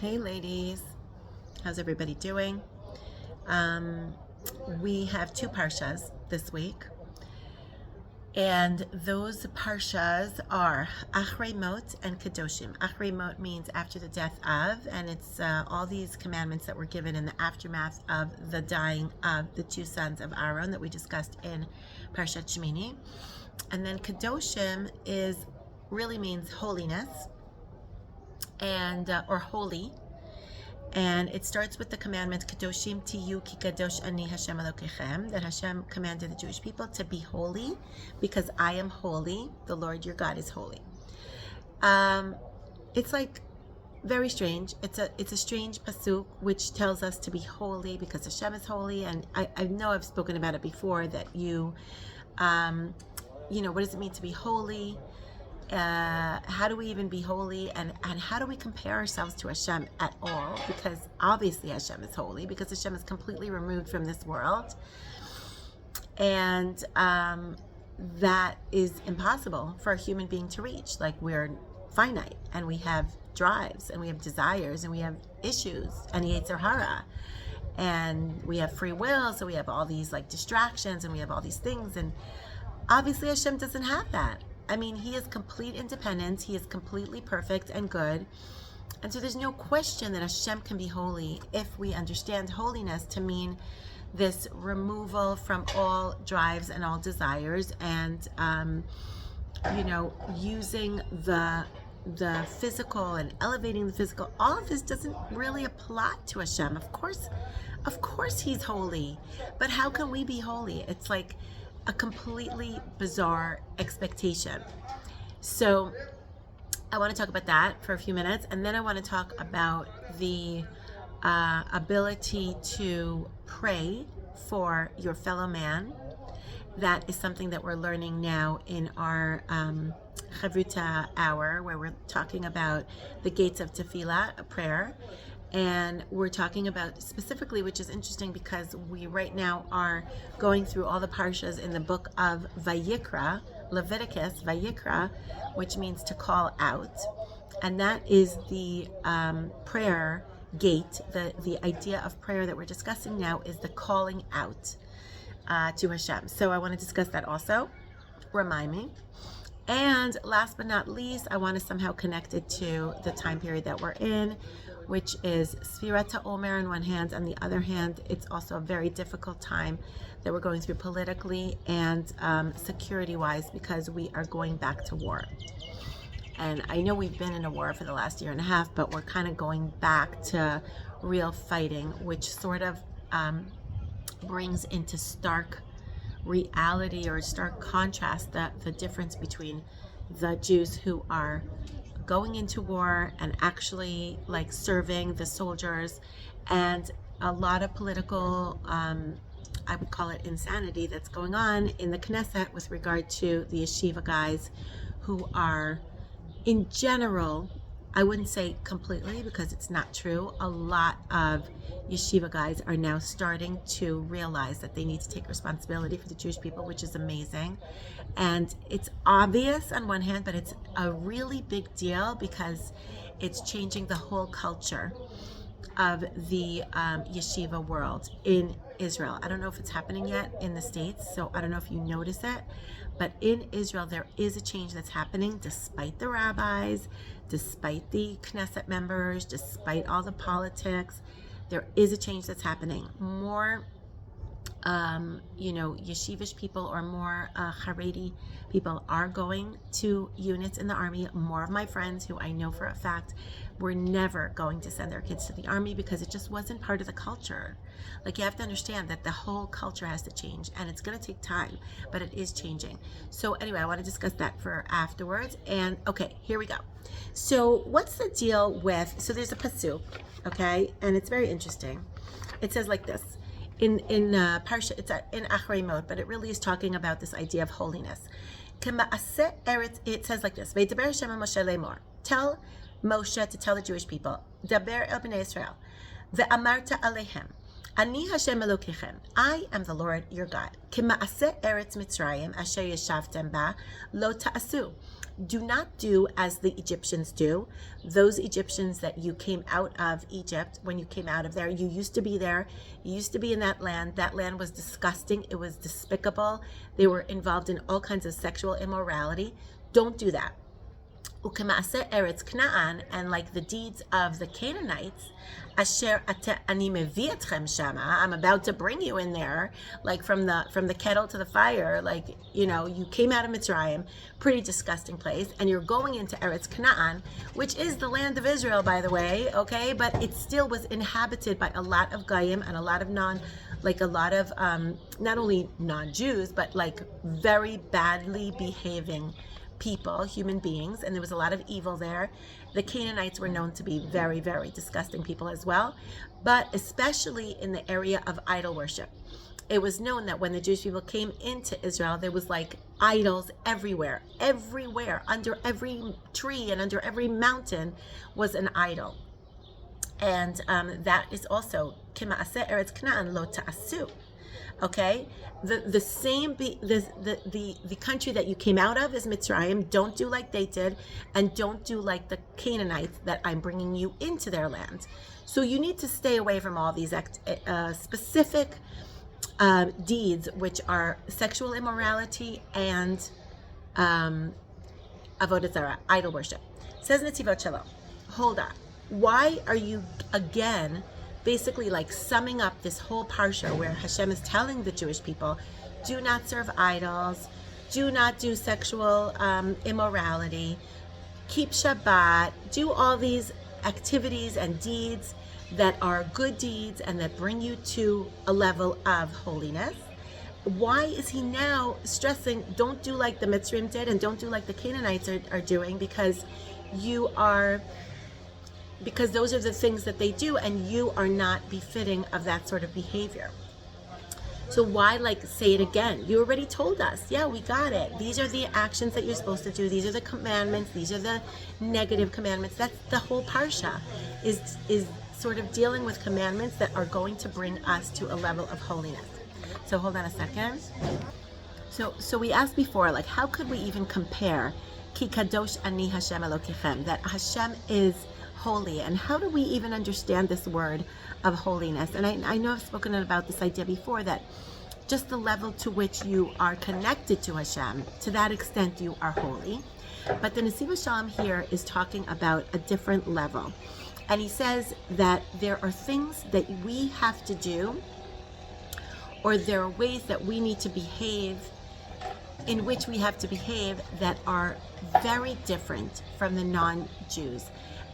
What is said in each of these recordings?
Hey ladies, how's everybody doing? We have two parshas this week, and those parshas are Achrei Mot and Kedoshim. Achrei Mot means after the death of, and it's all these commandments that were given in the aftermath of the dying of the two sons of Aaron that we discussed in Parshat Shemini. And then Kedoshim really means holiness and or holy. And it starts with the commandment, Kadoshim tiyu ki kadosh ani Hashem Elokechem, that Hashem commanded the Jewish people to be holy because I am holy. The Lord your God is holy. It's like very strange. It's a strange pasuk which tells us to be holy because Hashem is holy. And I know I've spoken about it before that what does it mean to be holy? How do we even be holy, and how do we compare ourselves to Hashem at all? Because obviously Hashem is holy, because Hashem is completely removed from this world, and that is impossible for a human being to reach. Like, we're finite, and we have drives, and we have desires, and we have issues, and Yetzer Hara, and we have free will, so we have all these like distractions, and we have all these things, and obviously Hashem doesn't have that. I mean, he is complete independence. He is completely perfect and good. And so there's no question that Hashem can be holy if we understand holiness to mean this removal from all drives and all desires, and, using the physical and elevating the physical. All of this doesn't really apply to Hashem. Of course he's holy. But how can we be holy? It's like a completely bizarre expectation. So I want to talk about that for a few minutes, and then I want to talk about the ability to pray for your fellow man. That is something that we're learning now in our Chavruta hour, where we're talking about the gates of tefillah, a prayer. And we're talking about specifically, which is interesting because we right now are going through all the parshas in the book of Vayikra, Leviticus, Vayikra, which means to call out. And that is the prayer gate. The idea of prayer that we're discussing now is the calling out to Hashem. So I want to discuss that also. Remind me. And last but not least, I want to somehow connect it to the time period that we're in, which is Sfirat HaOmer on one hand. On the other hand, it's also a very difficult time that we're going through politically and security-wise, because we are going back to war. And I know we've been in a war for the last year and a half, but we're kind of going back to real fighting, which sort of brings into stark reality or stark contrast the difference between the Jews who are going into war and actually like serving the soldiers, and a lot of political I would call it insanity that's going on in the Knesset with regard to the yeshiva guys who are, in general, I wouldn't say completely because it's not true, a lot of yeshiva guys are now starting to realize that they need to take responsibility for the Jewish people, which is amazing. And it's obvious on one hand, but it's a really big deal because it's changing the whole culture of the yeshiva world in Israel. I don't know if it's happening yet in the States, so I don't know if you notice it, but in Israel there is a change that's happening despite the rabbis, despite the Knesset members, despite all the politics. There is a change that's happening. More yeshivish people or more Haredi people are going to units in the army. More of my friends who I know for a fact were never going to send their kids to the army because it just wasn't part of the culture. Like, you have to understand that the whole culture has to change, and it's going to take time, but it is changing. So anyway, I want to discuss that for afterwards. And okay, here we go. So what's the deal with, so there's a pasuk, okay, and it's very interesting. It says like this. In Parsha, it's in Achrei Mot, but it really is talking about this idea of holiness. It says like this: V'yidaber Hashem el Moshe lemor. Tell Moshe to tell the Jewish people, Daber el bnei Israel, ve'amarta alehem, Ani Hashem Elokechem, I am the Lord your God. K'ma'aseh eretz Mitzrayim asher yeshavtem ba lo ta'asu. do not do as the Egyptians do. Those Egyptians that you came out of Egypt, when you came out of there, you used to be there. You used to be in that land. That land was disgusting. It was despicable. They were involved in all kinds of sexual immorality. Don't do that. Ukema'aseh Eretz Canaan, and like the deeds of the Canaanites, Asher ani mevi etchem shama, I'm about to bring you in there, like from the kettle to the fire, like, you know, you came out of Mitzrayim, pretty disgusting place, and you're going into Eretz Canaan, which is the land of Israel, by the way, okay, but it still was inhabited by a lot of Goyim and a lot of not only non-Jews, but like very badly behaving people, human beings, and there was a lot of evil there. The Canaanites were known to be very, very disgusting people as well, but especially in the area of idol worship. It was known that when the Jewish people came into Israel, there was like idols everywhere, under every tree and under every mountain was an idol. And that is also Kima'aseh Eretz Canaan lo ta'asu. Okay, the country that you came out of is Mitzrayim. Don't do like they did, and don't do like the Canaanites that I'm bringing you into their land. So you need to stay away from all these specific deeds, which are sexual immorality and avodah zarah, idol worship. Says Netivot Shalom. Hold on. Why are you again basically like summing up this whole parsha where Hashem is telling the Jewish people, do not serve idols, do not do sexual immorality, keep Shabbat, do all these activities and deeds that are good deeds and that bring you to a level of holiness? Why is he now stressing, don't do like the Mitzrayim did and don't do like the Canaanites are doing, because those are the things that they do and you are not befitting of that sort of behavior. So why say it again? You already told us. Yeah, we got it. These are the actions that you're supposed to do. These are the commandments. These are the negative commandments. That's the whole parsha, is sort of dealing with commandments that are going to bring us to a level of holiness. So hold on a second. So we asked before, how could we even compare Ki Kadosh Ani Hashem Elokechem, that Hashem is holy, and how do we even understand this word of holiness? And I know I've spoken about this idea before, that just the level to which you are connected to Hashem, to that extent you are holy. But the Netivot Shalom here is talking about a different level, and he says that there are things that we have to do, or there are ways that we need to behave, in which we have to behave, that are very different from the non-Jews.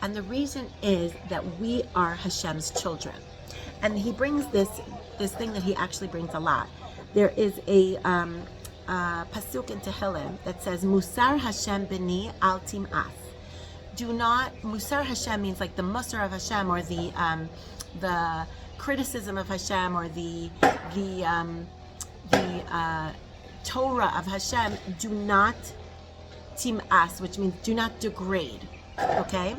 And the reason is that we are Hashem's children. And he brings this thing that he actually brings a lot. There is a pasuk in Tehillim that says, Musar Hashem b'ni al tim'as. Do not, Musar Hashem means like the Musar of Hashem, or the criticism of Hashem, or the Torah of Hashem. Do not tim'as, which means do not degrade. Okay?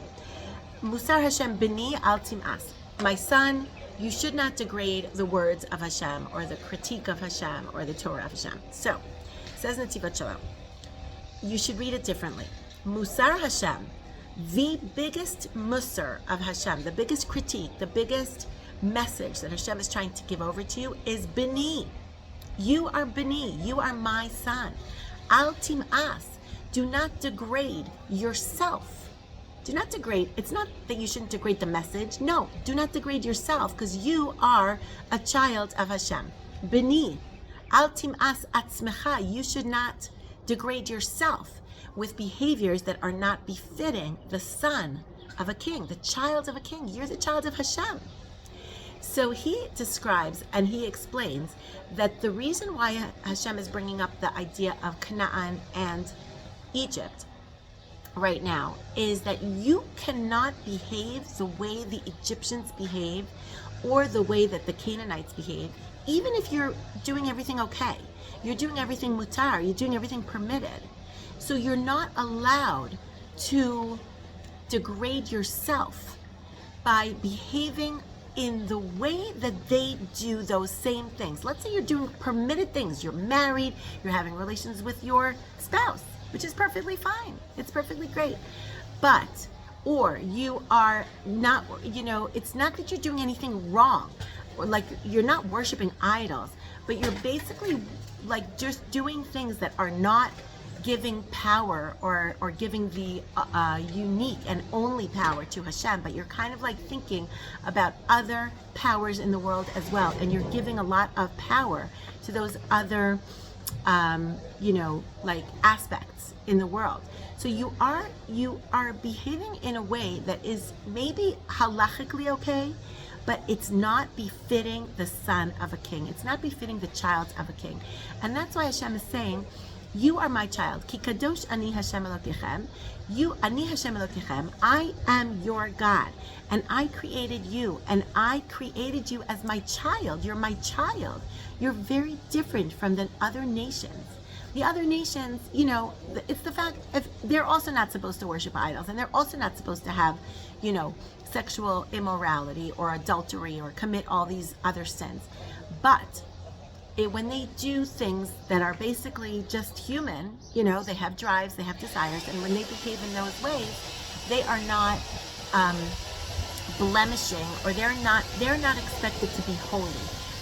Musar Hashem b'ni al tim'as. My son, you should not degrade the words of Hashem, or the critique of Hashem, or the Torah of Hashem. So, says Netivot Shalom, you should read it differently. Musar Hashem, the biggest musar of Hashem, the biggest critique, the biggest message that Hashem is trying to give over to you is b'ni. You are b'ni. You are my son. Al tim'as. Do not degrade yourself. Do not degrade. It's not that you shouldn't degrade the message. No, do not degrade yourself, because you are a child of Hashem. B'ni, al tim'as atzmecha. You should not degrade yourself with behaviors that are not befitting the son of a king, the child of a king. You're the child of Hashem. So he describes and he explains that the reason why Hashem is bringing up the idea of Canaan and Egypt right now is that you cannot behave the way the Egyptians behave, or the way that the Canaanites behave, even if you're doing everything okay. You're doing everything mutar, you're doing everything permitted. So you're not allowed to degrade yourself by behaving in the way that they do those same things. Let's say you're doing permitted things. You're married, you're having relations with your spouse. which is perfectly fine. It's perfectly great. But, or you are not, it's not that you're doing anything wrong, or like you're not worshiping idols, but you're basically like just doing things that are not giving power or giving the unique and only power to Hashem, but you're kind of like thinking about other powers in the world as well, and you're giving a lot of power to those other like aspects in the world. So you are behaving in a way that is maybe halachically okay, but it's not befitting the son of a king. It's not befitting the child of a king. And that's why Hashem is saying, you are my child. Ki kadosh ani Hashem Elokechem. You ani Hashem Elokechem. I am your God, and I created you, and I created you as my child. You're my child. You're very different from the other nations. The other nations, it's the fact if they're also not supposed to worship idols, and they're also not supposed to have, sexual immorality or adultery or commit all these other sins. But when they do things that are basically just human, they have drives, they have desires, and when they behave in those ways, they are not blemishing, or they're not expected to be holy.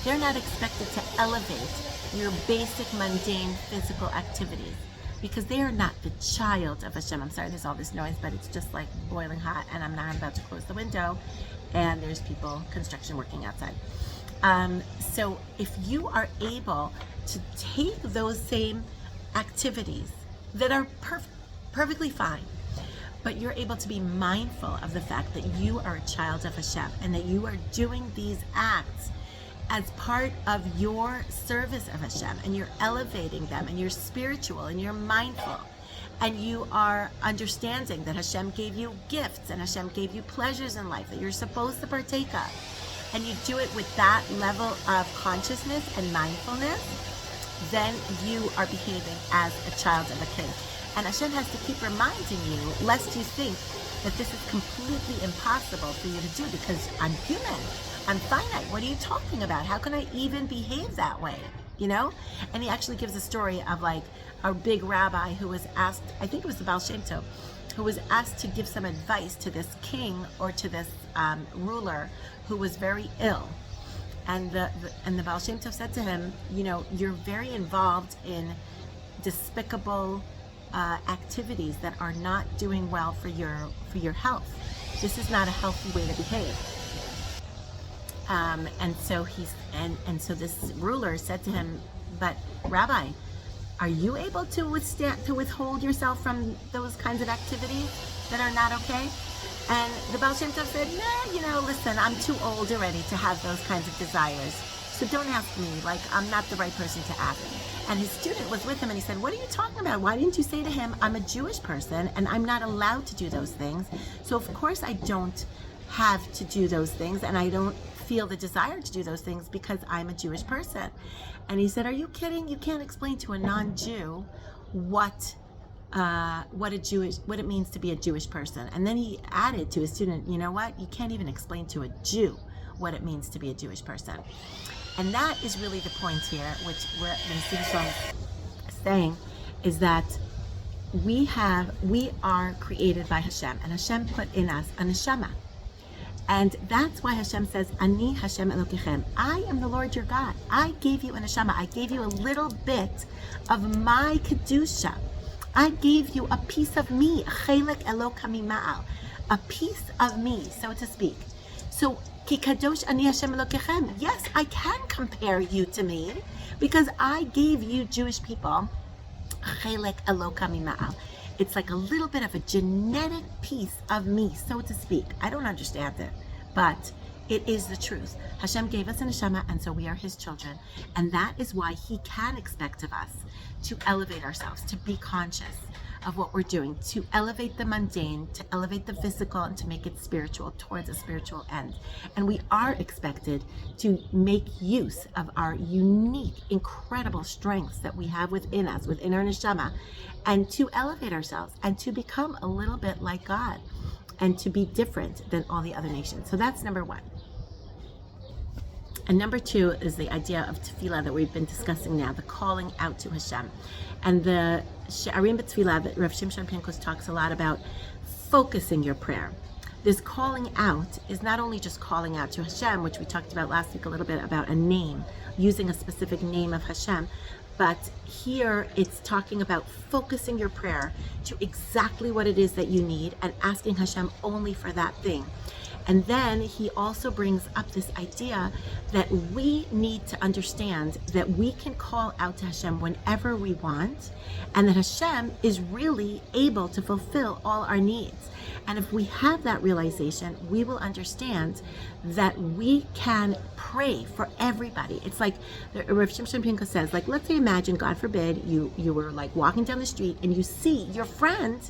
They're not expected to elevate your basic mundane physical activities, because they are not the child of Hashem. I'm sorry, there's all this noise, but it's just like boiling hot, and I'm about to close the window, and there's people, construction working outside. So if you are able to take those same activities that are perfectly fine, but you're able to be mindful of the fact that you are a child of Hashem, and that you are doing these acts as part of your service of Hashem, and you're elevating them, and you're spiritual, and you're mindful, and you are understanding that Hashem gave you gifts, and Hashem gave you pleasures in life that you're supposed to partake of, and you do it with that level of consciousness and mindfulness, then you are behaving as a child of a king. And Hashem has to keep reminding you, lest you think that this is completely impossible for you to do, because I'm human, I'm finite. What are you talking about? How can I even behave that way? And he actually gives a story of like a big rabbi who was asked, I think it was the Baal Shem Tov, who was asked to give some advice to this king or to this ruler who was very ill. And the Baal Shem Tov said to him, you're very involved in despicable activities that are not doing well for your health. This is not a healthy way to behave. And so this ruler said to him, but Rabbi, are you able to withhold yourself from those kinds of activities that are not okay? And the Baal Shem Tov said, nah, listen, I'm too old already to have those kinds of desires. So don't ask me, like I'm not the right person to ask. And his student was with him, and he said, what are you talking about? Why didn't you say to him, I'm a Jewish person and I'm not allowed to do those things. So of course I don't have to do those things, and I don't feel the desire to do those things because I'm a Jewish person. And he said, are you kidding? You can't explain to a non-Jew what it means to be a Jewish person. And then he added to his student, you know what? You can't even explain to a Jew what it means to be a Jewish person. And that is really the point here, which we're saying, is that we are created by Hashem, and Hashem put in us a neshama. And that's why Hashem says, Ani Hashem Elokechem. I am the Lord your God. I gave you a neshama. I gave you a little bit of my kedusha. I gave you a piece of me, chelek Eloka mima'al, a piece of me, so to speak. So, Ki kadosh ani Hashem Elokechem. Yes, I can compare you to me, because I gave you Jewish people chelek Eloka mima'al. It's like a little bit of a genetic piece of me, so to speak. I don't understand it, but it is the truth. Hashem gave us a neshama, and so we are His children. And that is why He can expect of us to elevate ourselves, to be conscious of what we're doing, to elevate the mundane, to elevate the physical, and to make it spiritual, towards a spiritual end. And we are expected to make use of our unique, incredible strengths that we have within us, within our neshama, and to elevate ourselves and to become a little bit like God and to be different than all the other nations. So that's number one. And number 2 is the idea of tefillah that we've been discussing now, the calling out to Hashem. And the She'arim B'Tefillah that Rav Shimshon Pincus talks a lot about focusing your prayer. This calling out is not only just calling out to Hashem, which we talked about last week a little bit about a name, using a specific name of Hashem, but here it's talking about focusing your prayer to exactly what it is that you need and asking Hashem only for that thing. And then he also brings up this idea that we need to understand that we can call out to Hashem whenever we want, and that Hashem is really able to fulfill all our needs. And if we have that realization, we will understand that we can pray for everybody. It's like Rav Shimshon Pincus says, like, let's say, imagine, God forbid, you were like walking down the street and you see your friend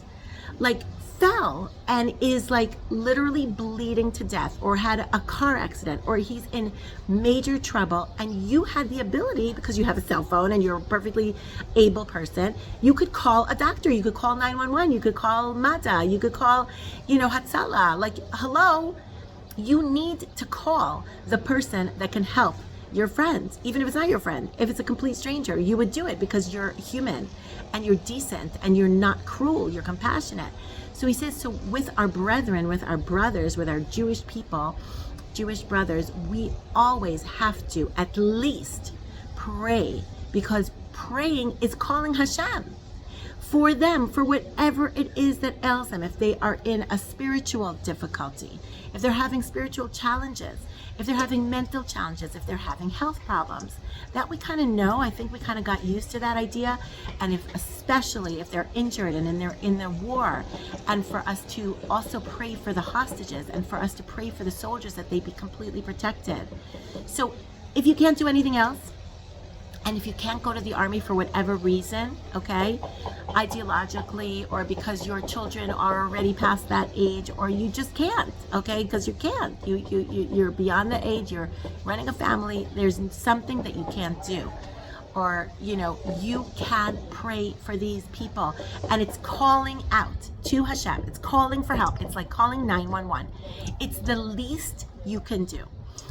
like fell and is like literally bleeding to death, or had a car accident, or he's in major trouble, and you had the ability, because you have a cell phone and you're a perfectly able person, you could call a doctor, you could call 911, you could call Madda, you could call, Hatzalah. Like, hello, you need to call the person that can help your friend, even if it's not your friend. If it's a complete stranger, you would do it because you're human and you're decent and you're not cruel, you're compassionate. So he says, so with our brethren, with our brothers, with our Jewish people, Jewish brothers, we always have to at least pray, because praying is calling Hashem for them, for whatever it is that ails them. If they are in a spiritual difficulty, if they're having spiritual challenges, if they're having mental challenges, if they're having health problems, that we kind of know. I think we kind of got used to that idea. And especially if they're injured and they're in the war, and for us to also pray for the hostages, and for us to pray for the soldiers that they be completely protected. So if you can't do anything else, and if you can't go to the army for whatever reason, okay, ideologically, or because your children are already past that age, or you just can't, okay, because you can't, you're beyond the age, you're running a family, there's something that you can't do, or you can pray for these people, and it's calling out to Hashem, it's calling for help, it's like calling 911. It's the least you can do.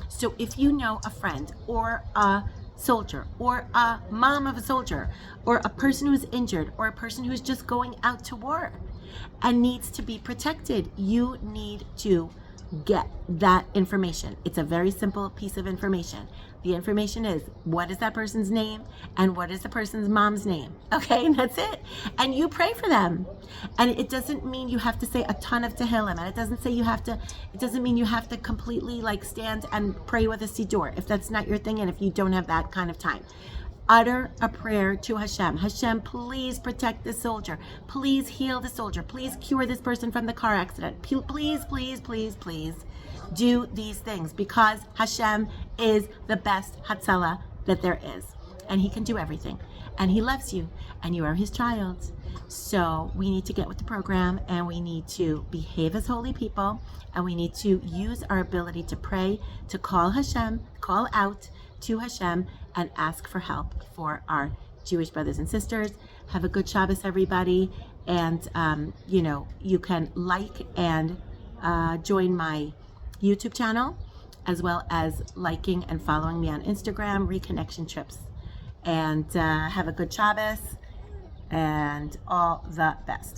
So if you know a friend or a soldier, or a mom of a soldier, or a person who's injured, or a person who's just going out to war and needs to be protected, you need to get that information. It's a very simple piece of information. The information is, what is that person's name and what is the person's mom's name? Okay, and that's it. And you pray for them. And it doesn't mean you have to say a ton of Tehillim, and it doesn't mean you have to completely like stand and pray with a siddur, if that's not your thing and if you don't have that kind of time. Utter a prayer to Hashem. Hashem, please protect this soldier. Please heal the soldier. Please cure this person from the car accident. Please, please, please, please do these things, because Hashem is the best Hatzalah that there is. And he can do everything. And he loves you. And you are his child. So we need to get with the program, and we need to behave as holy people, and we need to use our ability to pray, to call Hashem, call out to Hashem, and ask for help for our Jewish brothers and sisters. Have a good Shabbos, everybody. And, you can like and join my YouTube channel, as well as liking and following me on Instagram, Reconnection Trips. And have a good Shabbos and all the best.